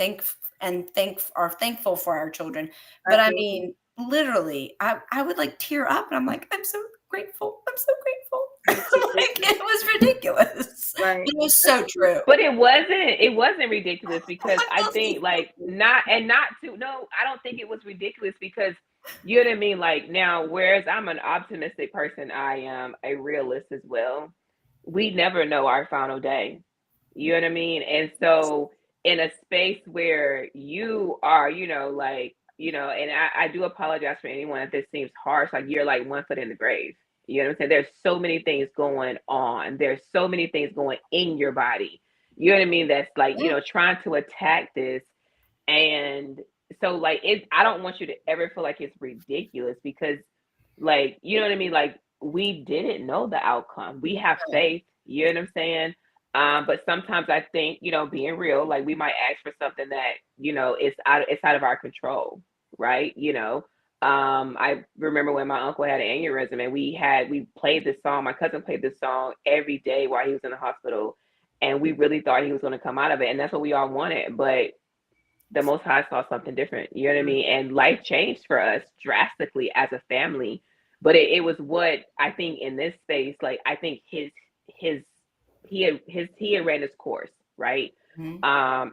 are thankful for our children. But I Absolutely. mean, literally, I would like tear up, and I'm like, I'm so grateful. I'm so grateful. Like Absolutely. it was ridiculous. Right. It was so Absolutely. true. But it wasn't ridiculous because I I love think you. like not to no, I don't think it was ridiculous because you know what I mean? Like now, whereas I'm an optimistic person, I am a realist as well. We never know our final day. You know what I mean? And so in a space where you are, like, and I do apologize for anyone if this seems harsh, like you're like 1 foot in the grave. You know what I'm saying? There's so many things going on. There's so many things going in your body. You know what I mean? That's like, Yeah. trying to attack this. And so like I don't want you to ever feel like it's ridiculous because like, you know what I mean? Like we didn't know the outcome. We have faith, you know what I'm saying? But sometimes I think, being real, like we might ask for something that, it's out of our control, right? I remember when my uncle had an aneurysm and we played this song. My cousin played this song every day while he was in the hospital, and we really thought he was going to come out of it, and that's what we all wanted. But the Most High saw something different. You know what I mean? And life changed for us drastically as a family. But it was what I think in this space, like I think his he had ran his course, right? Mhm.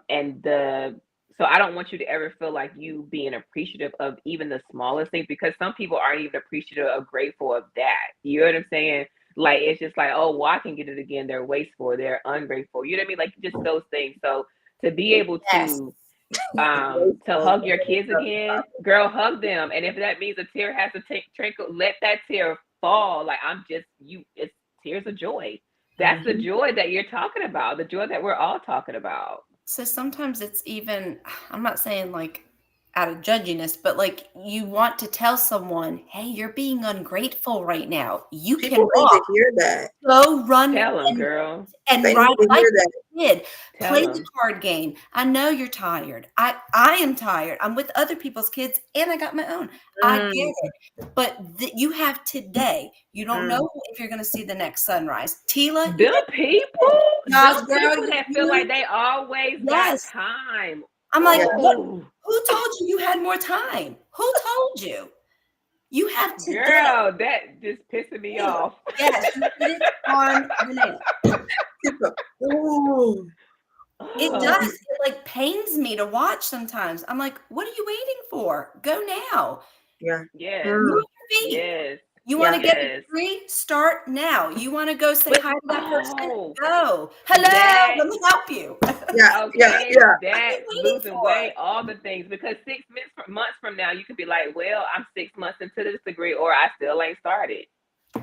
And the so I don't want you to ever feel like you being appreciative of even the smallest things, because some people aren't even appreciative or grateful of that. You know what I'm saying? Like it's just like, oh, well, I can get it again. They're wasteful. They're ungrateful. You know what I mean? Like just those things. So to be able Yes. to hug your kids again, girl, hug them. And if that means a tear has to trickle, let that tear fall. Like I'm just you. It's tears of joy. That's the Mhm. joy that you're talking about. The joy that we're all talking about. So sometimes it's even, I'm not saying like out of judginess, but like you want to tell someone, hey, you're being ungrateful right now. You can People need to walk, hear that. go run Tell them, and girl. and They ride need to like hear that. you did. Tell Play the them. card game. I know you're tired. I am tired. I'm with other people's kids and I got my own. I get Mm, it. But you have today. You don't mm. know if you're going to see the next sunrise. Tila, you Them had people, jobs, them girl. people that feel like You, they always got yes. time. I'm like, Yeah. what? Oh, Who told you you had more time? Who told you? You have today. girl, that just pissing me Tila, off. yes, you hit it on the nail. People, ooh. It Oh, does. It like pains me to watch sometimes. I'm like, what are you waiting for? Go now. Yeah. yes, Mm, Move your feet. yes, You want yeah. to get a yes. degree? Start now. You want to go say But hi to that person? oh, Go. Hello, that let me help you. Yeah. Yeah. okay, Yeah. What are that you waiting losing for? weight, all the things. Because 6 months from now, you could be like, well, I'm 6 months into this degree, or I still ain't started. Do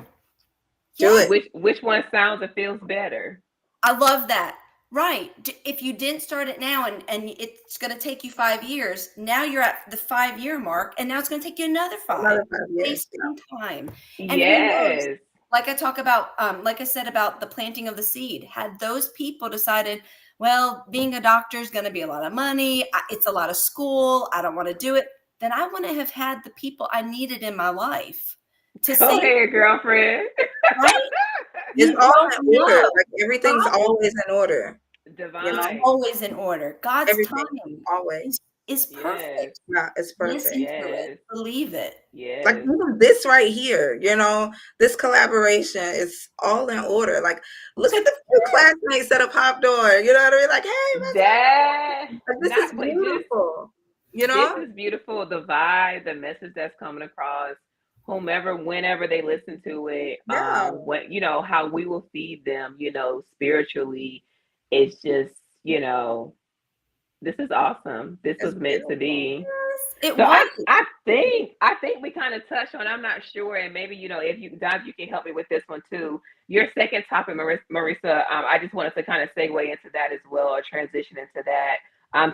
Yes, it. Which one sounds or feels better? I love that. Right. If you didn't start it now and it's going to take you 5 years, now you're at the 5 year mark and now it's going to take you another five. Another 5 years. Waste some time. And who knows? Yes. Like I talk about, like I said about the planting of the seed, had those people decided, well, being a doctor is going to be a lot of money. It's a lot of school. I don't want to do it. Then I wouldn't have had the people I needed in my life to Go say, ahead, girlfriend. right? It's You all don't in order. know. Like everything's God always in order. You It's know, Divine. always in order. God's everything timing always. is Yes. perfect. Yeah, it's perfect. Listen to it. Yes. Believe it. Like Yes. even this right here, this collaboration is all in order. Like, look at the few classmates that have hopped on. You know what I mean? Like, hey, That like, this is not but just beautiful. You this know? is beautiful. The vibe, the message that's coming across, whomever, whenever they listen to it, Yeah, what how we will feed them, spiritually. It's just, this is awesome. This it's was meant to beautiful. be. Yes, it So I was. I think I think we kind of touched on. I'm not sure, and maybe if you Don, you can help me with this one too. Your second topic, Marisa. I just wanted to kind of segue into that as well, or transition into that.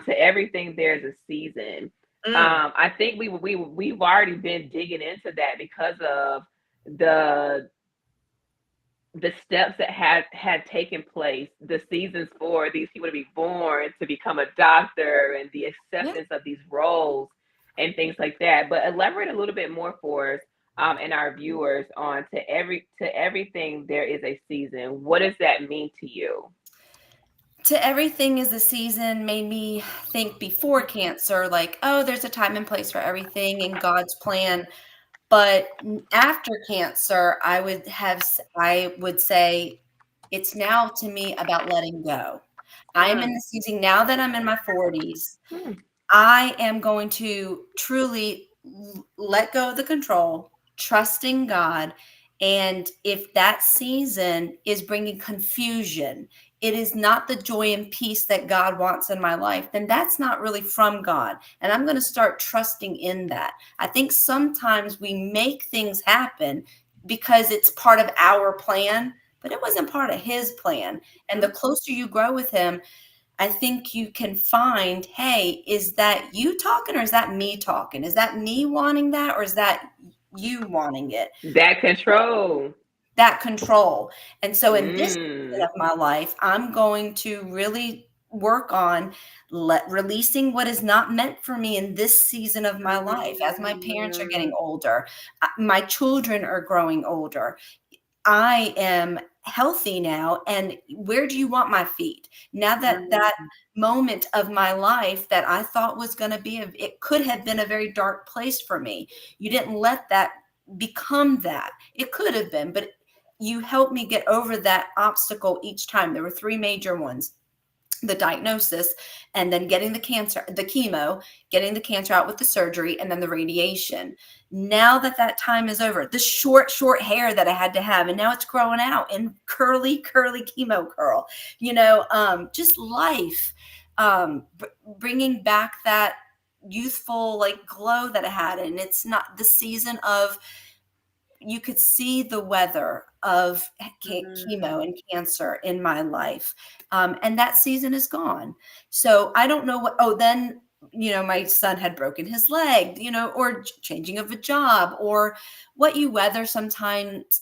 To everything, there's a season. Mm, I think we've already been digging into that because of the the steps that had taken place, the seasons for these people to be born, to become a doctor, and the Yeah. acceptance of these roles and things like that. But elaborate a little bit more for us, and our viewers, on to everything there is a season. What does that mean to you? To everything is a season made me think before cancer, like, oh, there's a time and place for everything in God's plan. But after cancer, I would say it's now to me about letting go. I am in Mm, the season now that I'm in my 40s. mm, I am going to truly let go of the control, trusting God. And if that season is bringing confusion, it is not the joy and peace that God wants in my life, then that's not really from God. And I'm going to start trusting in that. I think sometimes we make things happen because it's part of our plan, but it wasn't part of His plan. And the mm. closer you grow with Him, I think you can find, hey, is that you talking or is that me talking? Is that me wanting that or is that you wanting it? That control. That control. And so in this season Mm, of my life, I'm going to really work on releasing what is not meant for me in this season of my life. As my parents are getting mm, older, my children are growing older. I am healthy now, and where do you want my feet? Now that mm, that moment of my life that I thought was going to be it could have been a very dark place for me. You didn't let that become that. It could have been, but you helped me get over that obstacle each time. There were three major ones: the diagnosis, and then getting the cancer, the chemo, getting the cancer out with the surgery, and then the radiation. Now that that time is over, the short hair that I had to have, and now it's growing out in curly chemo curl, just life, bringing back that youthful like glow that I had. And it's not the season of, you could see the weather of chemo and cancer in my life. And that season is gone. So I don't know what, oh, then, my son had broken his leg, or changing of a job, or what you weather sometimes,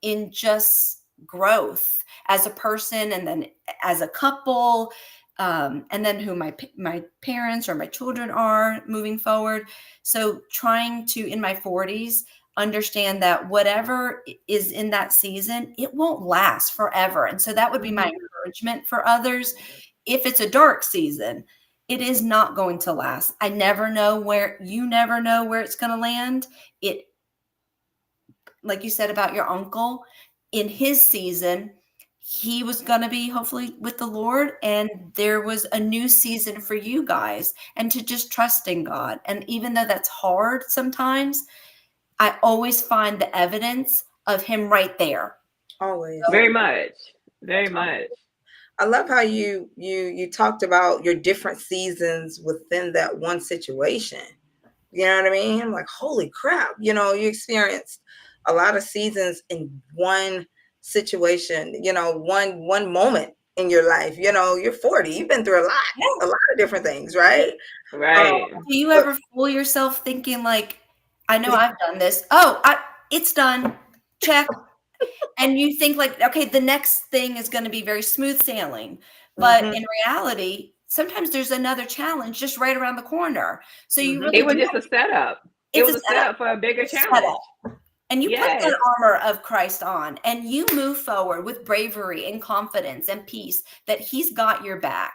in just growth as a person, and then as a couple, and then who my parents or my children are moving forward. So trying to, in my 40s, understand that whatever is in that season, it won't last forever. And so that would be my encouragement for others. If it's a dark season, it is not going to last. You never know where it's going to land. It, like you said about your uncle, in his season, he was going to be hopefully with the Lord, and there was a new season for you guys, and to just trust in God. And even though that's hard sometimes, I always find the evidence of him right there. Always. Very much. Very much. I love how you talked about your different seasons within that one situation. You know what I mean? I'm like, holy crap, you experienced a lot of seasons in one situation, one moment in your life. You're 40, you've been through a lot of different things, right? Right. Do you But ever fool yourself thinking like, I know I've done this. Oh, it's done. Check. And you think like, okay, the next thing is going to be very smooth sailing. But mhm, in reality, sometimes there's another challenge just right around the corner. So you mhm. really It was do just have a setup. It it's was a a setup. setup for a bigger It's a setup. challenge. And you put Yes. that armor of Christ on, and you move forward with bravery and confidence and peace that he's got your back.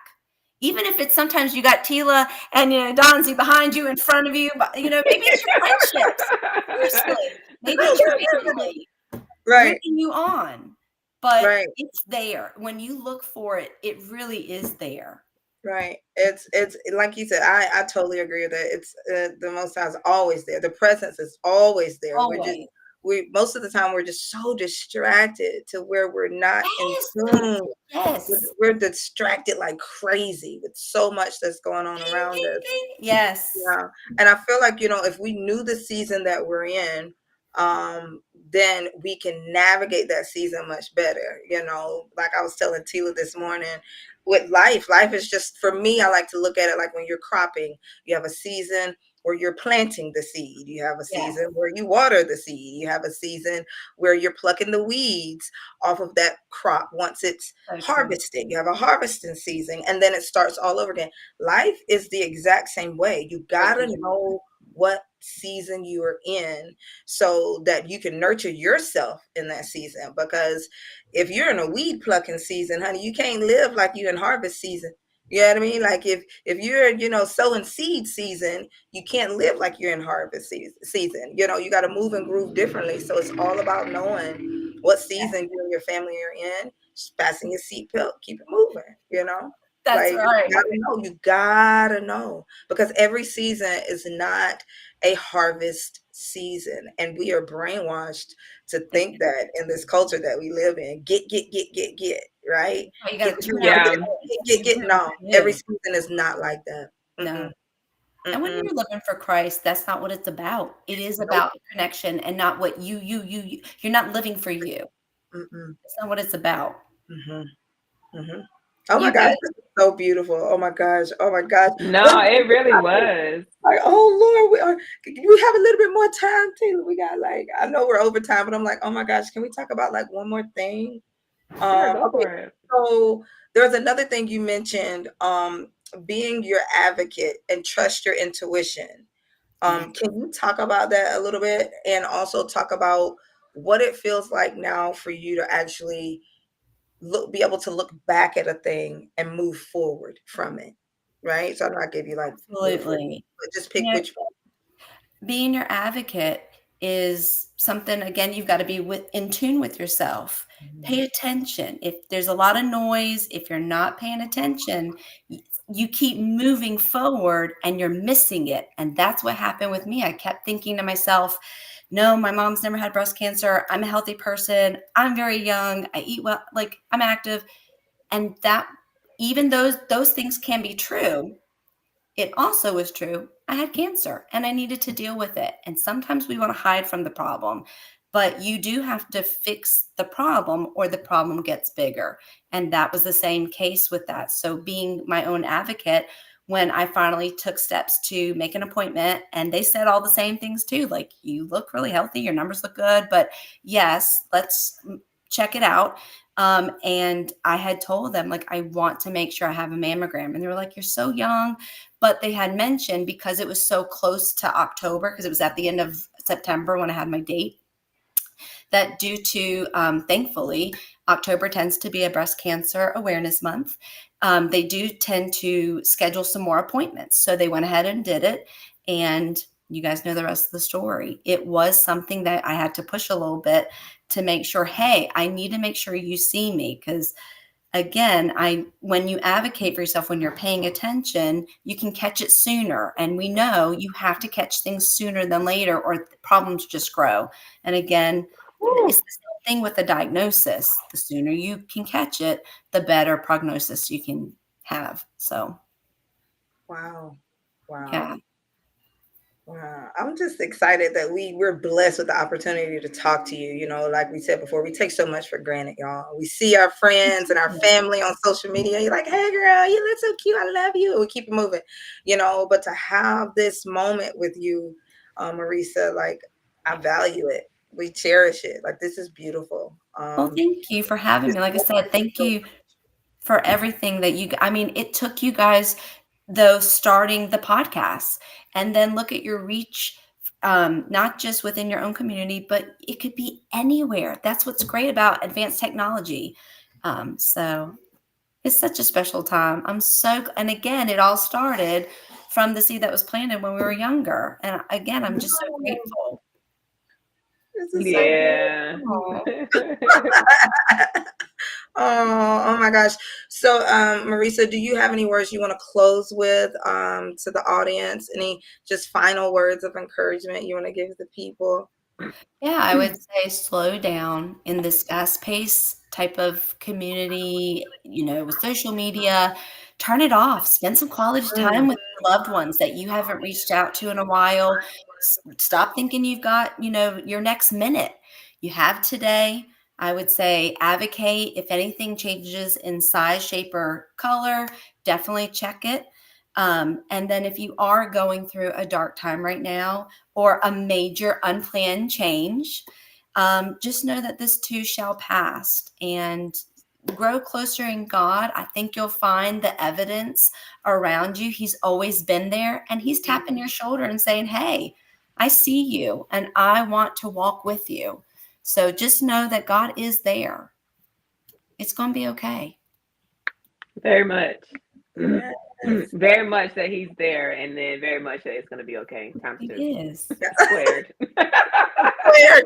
Even if it's sometimes you got Tila and Donzi behind you, in front of you, but maybe it's your friendships. Seriously. Maybe it's your family Right, bringing you on. But right. it's there. When you look for it, it really is there. Right. It's like you said. I totally agree with that. It's the Most High is always there. The presence is always there. Always. We most of the time we're just so distracted to where we're not in Yes. tune. Yes. We're distracted like crazy with so much that's going on Ding, around ding, us. ding. Yes. Yeah. And I feel like, if we knew the season that we're in, then we can navigate that season much better. Like I was telling Tila this morning, with life is just, for me, I like to look at it like when you're cropping, you have a season where you're planting the seed, you have a Yes. season where you water the seed, you have a season where you're plucking the weeds off of that crop once it's So true. harvested. You have a harvesting season, and then it starts all over again. Life is the exact same way. You Thank gotta you. know what season you are in so that you can nurture yourself in that season. Because if you're in a weed plucking season, honey, you can't live like you're in harvest season. You know what I mean? Like if you're, sowing seed season, you can't live like you're in harvest season. You got to move and groove differently. So it's all about knowing what season you and your family are in, just passing your seatbelt, keep it moving. That's Like right. you gotta know because every season is not a harvest season, and we are brainwashed to Thank think you. that in this culture that we live in, get, right? Oh, you Get got to what you tune want, out Yeah. the noise. get, You get. really No, every do. season is not like that. Mm-mm, No. And when mm-mm. you're living for Christ, that's not what it's about. It is Nope. about connection and not what you. You're not living for you. Mm-mm, That's not what it's about. mm-hmm, mm-hmm. Oh my You gosh, good? this is so beautiful. Oh my gosh. Oh my gosh. What No, it really was. like, oh Lord, we have a little bit more time, Taylor. We got like, I know we're over time, but I'm like, oh my gosh, can we talk about like one more thing? Sure, go Okay, for it. so there's another thing you mentioned, being your advocate and trust your intuition. Yeah. Can you talk about that a little bit and also talk about what it feels like now for you to actually be able to look back at a thing and move forward from it, right? So I know I gave you like three or four, Absolutely. but just You pick know, which one. being your advocate is something, again, you've got to be in tune with yourself. Pay attention. If there's a lot of noise, if you're not paying attention, you keep moving forward and you're missing it. And that's what happened with me. I kept thinking to myself, no, my mom's never had breast cancer. I'm a healthy person. I'm very young. I eat well, like I'm active. And that, even those things can be true, it also was true. I had cancer and I needed to deal with it. And sometimes we want to hide from the problem, but you do have to fix the problem or the problem gets bigger. And that was the same case with that. So being my own advocate, when I finally took steps to make an appointment, and they said all the same things too, like, you look really healthy, your numbers look good, but yes, let's check it out. And I had told them, like, I want to make sure I have a mammogram. And they were like, you're so young. But they had mentioned, because it was so close to October, because it was at the end of September when I had my date, that due to, thankfully, October tends to be a breast cancer awareness month. They do tend to schedule some more appointments. So they went ahead and did it. And you guys know the rest of the story. It was something that I had to push a little bit to make sure, hey, I need to make sure you see me, because again, when you advocate for yourself, when you're paying attention, you can catch it sooner. And we know you have to catch things sooner than later, or problems just grow. And again, it's the same thing with the diagnosis. The sooner you can catch it, the better prognosis you can have. So, Wow. Wow. yeah. Wow. I'm just excited that we're blessed with the opportunity to talk to you. You know, like we said before, we take so much for granted, y'all. We see our friends and our family on social media. You're like, hey girl, you look so cute. I love you. And we keep it moving, you know, but to have this moment with you, Marisa, like, I value it. We cherish it. Like, this is beautiful. Well, thank you for having This me. Like I said, thank you for everything that I mean, it took you guys, though, starting the podcast, and then look at your reach, not just within your own community, but it could be anywhere. That's what's great about advanced technology. So it's such a special time. And again, it all started from the seed that was planted when we were younger. And again, I'm just so grateful. this is so Yeah. beautiful. Oh my gosh. So, Marisa, do you have any words you want to close with, to the audience? Any just final words of encouragement you want to give the people? Yeah, I would say slow down in this fast-paced type of community, with social media. Turn it off. Spend some quality time Mm, with your loved ones that you haven't reached out to in a while. Stop thinking you've got, your next minute. You have today. I would say advocate. If anything changes in size, shape, or color, definitely check it. And then if you are going through a dark time right now, or a major unplanned change, just know that this too shall pass, and grow closer in God. I think you'll find the evidence around you. He's always been there, and he's tapping your shoulder and saying, hey, I see you and I want to walk with you. So just know that God is there. It's going to be okay. Very much. yes. Very much that he's there, and then very much that it's going to be okay. Times He two. is. Squared. Weird.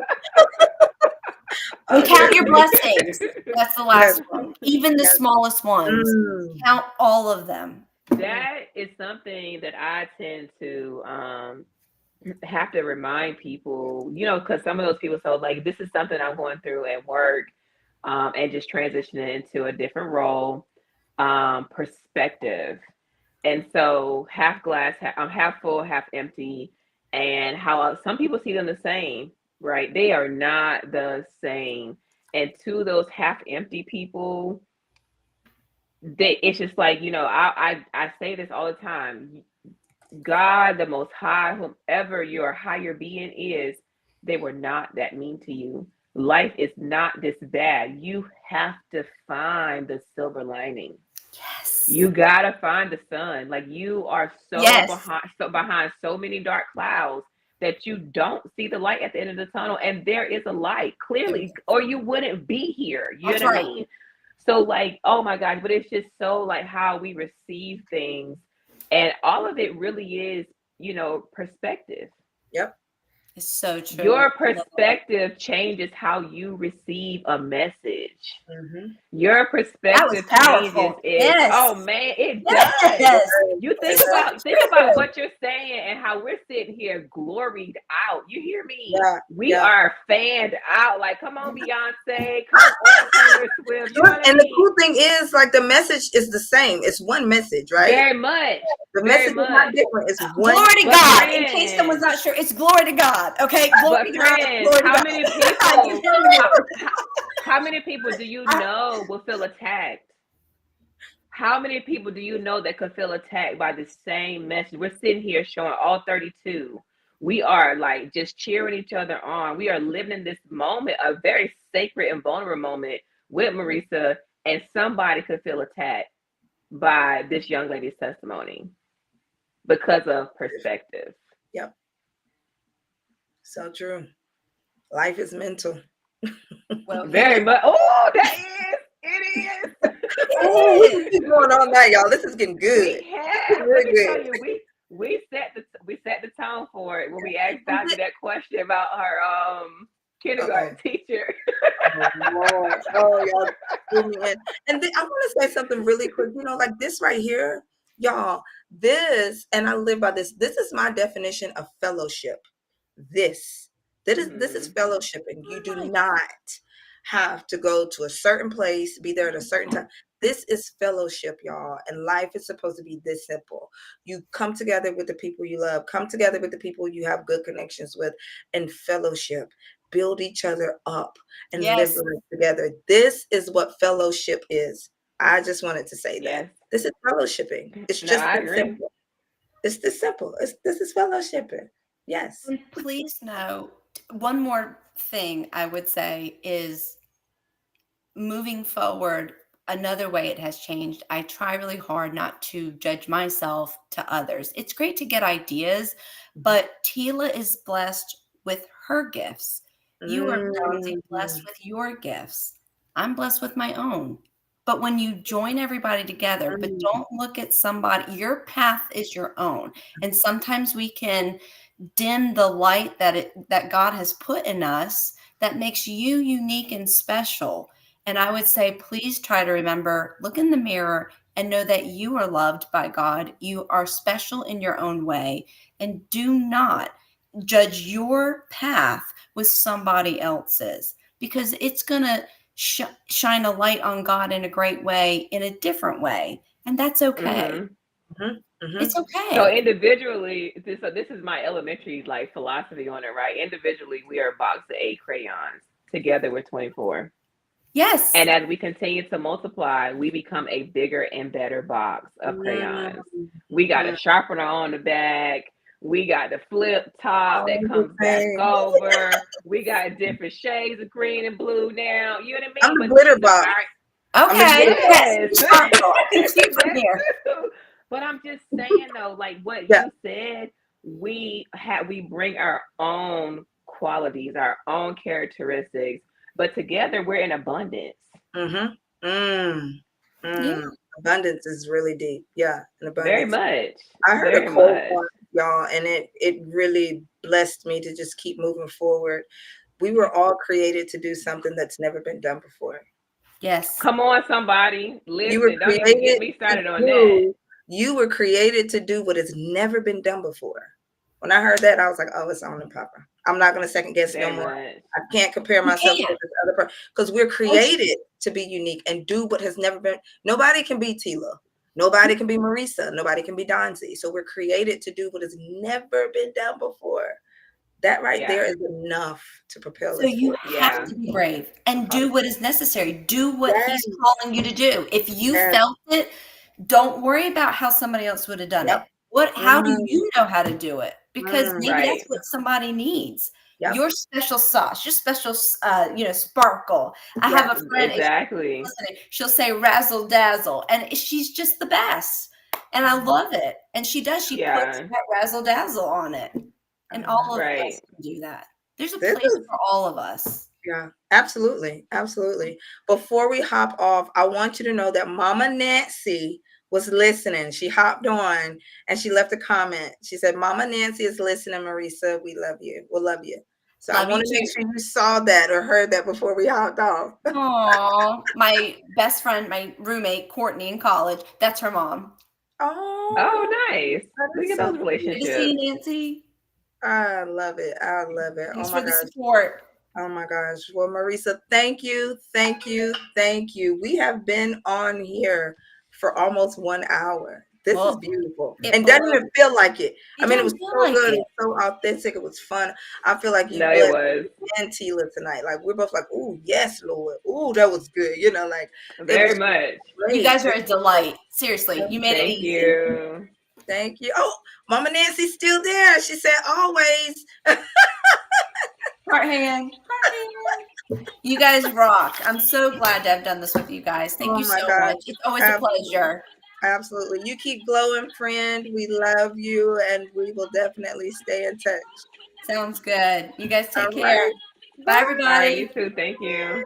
And Okay. count your blessings. That's the last Yes. one. Even the Yes. smallest ones. Mm, Count all of them. That is something that I tend to have to remind people, because some of those people, so like, this is something I'm going through at work, and just transitioning into a different role, perspective. And so half glass, I'm half full, half empty, and how some people see them the same, right? They are not the same. And to those half empty people, it's just like, I say this all the time. God, the Most High, whomever your higher being is, they were not that mean to you. Life is not this bad. You have to find the silver lining. Yes. You gotta find the sun. Like, you are Yes. behind so many dark clouds that you don't see the light at the end of the tunnel. And there is a light, clearly, or you wouldn't be here. You That's know what I right. mean? So, like, oh my gosh, but it's just so like how we receive things, and all of it really is, perspective. yep. It's so true. Your I love that. perspective changes how you receive a message. Mm-hmm. Your That was perspective changes powerful. it. Oh Yes. man, it does. Yes. You It's so think about true. what you're saying and how we're sitting here gloried out. You hear me? Yeah, We yeah. are fanned out. Like, come on, Beyonce, come on, Taylor Swift. You know what I And the mean? cool thing is, like, the message is the same. It's one message, right? Very much, The very message is not much. different. It's one. Glory to But God. In case someone's friends, not sure, it's glory to God. Okay. Glory but to God. friends, Glory to how God. many You people? hear me? How many people do you know will feel attacked? How many people do you know that could feel attacked by the same message? We're sitting here showing all 32. We are like just cheering each other on. We are living in this moment, a very sacred and vulnerable moment with Marisa, and somebody could feel attacked by this young lady's testimony because of perspective. Yep. So true. Life is mental. Well, Very much. Oh, that is. It is. Oh, we can it is. keep going all night, y'all. This is getting We good. It's have. Let really me tell good. you, we set the tone for it when we asked We Dottie did- that question about her Uh-oh. kindergarten teacher. Oh, Lord. Oh, y'all threw me in. And then I want to say something really quick. Like this right here, y'all, and I live by this. This is my definition of fellowship. This. This is Mhm. fellowshipping. You do Right. not have to go to a certain place, be there at a certain time. This is fellowship, y'all. And life is supposed to be this simple. You come together with the people you love, come together with the people you have good connections with, and fellowship. Build each other up and live Yes. life together. This is what fellowship is. I just wanted to say that. Yes. This is fellowshipping. It's No, just I that agree. simple. It's this simple. This is fellowshipping. Yes. And please know, one more thing I would say is moving forward, another way it has changed. I try really hard not to judge myself to others. It's great to get ideas, but Tila is blessed with her gifts. You are Dante blessed Mm, with your gifts. I'm blessed with my own. But when you join everybody together, but mm, don't look at somebody, your path is your own. And sometimes we can dim the light that God has put in us that makes you unique and special. And I would say, please try to remember, look in the mirror and know that you are loved by God. You are special in your own way. And do not judge your path with somebody else's because it's going to shine a light on God in a great way, in a different way. And that's okay. Mhm. mhm, mhm. It's So okay. individually, this is my elementary like philosophy on it, right? Individually, we are a box of 8 crayons. Together, we're 24. Yes. And as we continue to multiply, we become a bigger and better box of Mm, crayons. We got a mm. sharpener on the back. We got the flip top All that the comes back same. over. We got different shades of green and blue now. You know what I I'm mean? the But glitter box. our I'm the Okay. glitter box. Yes. yes, Sparkle. I can see from that here. too. But I'm just saying though, like what Yeah. you said, we bring our own qualities, our own characteristics, but together we're in abundance. Mm-hmm. Mm, Yeah. mm. Abundance is really deep. Yeah, an Very abundance. much. I heard a Very quote much. once, y'all, and it really blessed me to just keep moving forward. We were all created to do something that's never been done before. Yes. Come on, somebody. You were Listen, don't even get created me to started on that. do, you were created to do what has never been done before. When I heard that, I was like, oh, it's on and Papa. I'm not going to second guess no Very more. much. I can't compare You myself to can. this other person because we're So true. created to be unique and do what has never been. Nobody can be Tila. Nobody can be Marisa. Nobody can be Donzi. So we're created to do what has never been done before. That right there Yeah. is enough to propel So us you forward. have Yeah. to be brave and do what is necessary. Do what Yes, he's calling you to do. If you yes, felt it, don't worry about how somebody else would have done yep. it. How do Mm, you know how to do it? Because mm, maybe that's Right. what somebody needs. yep, Your special sauce, your special, sparkle. I have yes. a friend, if she's Exactly. listening, she'll say razzle dazzle, and she's just the best. And I love it. And she does. She puts Yeah. that razzle dazzle on it. I And love all of it. us Right. can do that. There's a This place is for all of us. Yeah, absolutely. Absolutely. Before we hop off, I want you to know that Mama Nancy was listening. She hopped on and she left a comment. She said, Mama Nancy is listening, Marisa. We love you. We'll love you. So I Love you want to make too. sure you saw that or heard that before we hopped off. Aw, my best friend, my roommate, Courtney in college, that's her mom. Oh, Oh, nice. that Look is at so those Good to see relationships. you, Nancy. I love it. I love it. Oh Thanks my for the gosh. support. Oh my gosh. Well, Marisa, thank you. Thank you. Thank you. We have been on here for almost 1 hour. This is Well, beautiful. it And doesn't blew. even feel like it. I It mean, it doesn't was feel so like good. It it. was so authentic. It was fun. I feel like you No, it blessed was me and Tila tonight. Like we're both like, oh yes, Lord. Oh, that was good. You know, like it very was much. You great. guys are a delight. Seriously, you made it Thank easy. you. Thank you. Oh, Mama Nancy's still there. She said always. Heart hand. Heart hand. You guys rock. I'm so glad to have done this with you guys. Thank Oh you my so gosh. much. It's always a Absolutely. pleasure. Absolutely. You keep glowing, friend. We love you and we will definitely stay in touch. Sounds good. You guys All take care. right. Bye, Bye. All right, everybody. you too. Thank you.